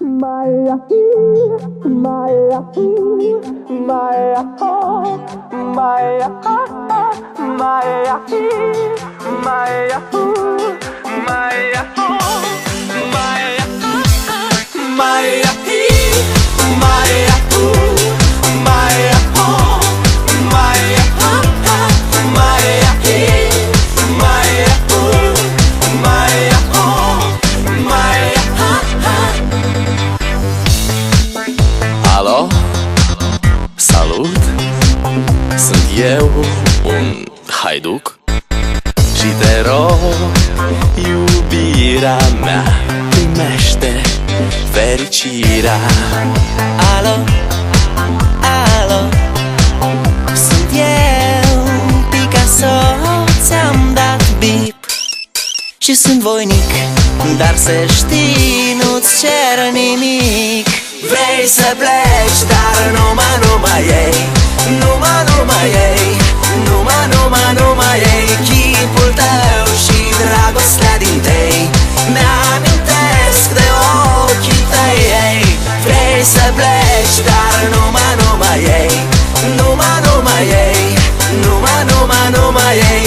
Maya, Maya, Maya, Maya, Maya, Maya, Maya, Alo, salut, sunt eu, un haiduc și te rog, iubirea mea, primește fericirea. Alo, alo, sunt eu, Picasso, ți-am dat bip și sunt voinic, dar să știi, nu-ți cer nimic. Vrei să pleci, dar numai ei, numai ei, numai ei, chipul tău și dragostea din tei mi-amintesc de ochii tăi, ei. Vrei să pleci, dar numai ei, numai ei, numai ei,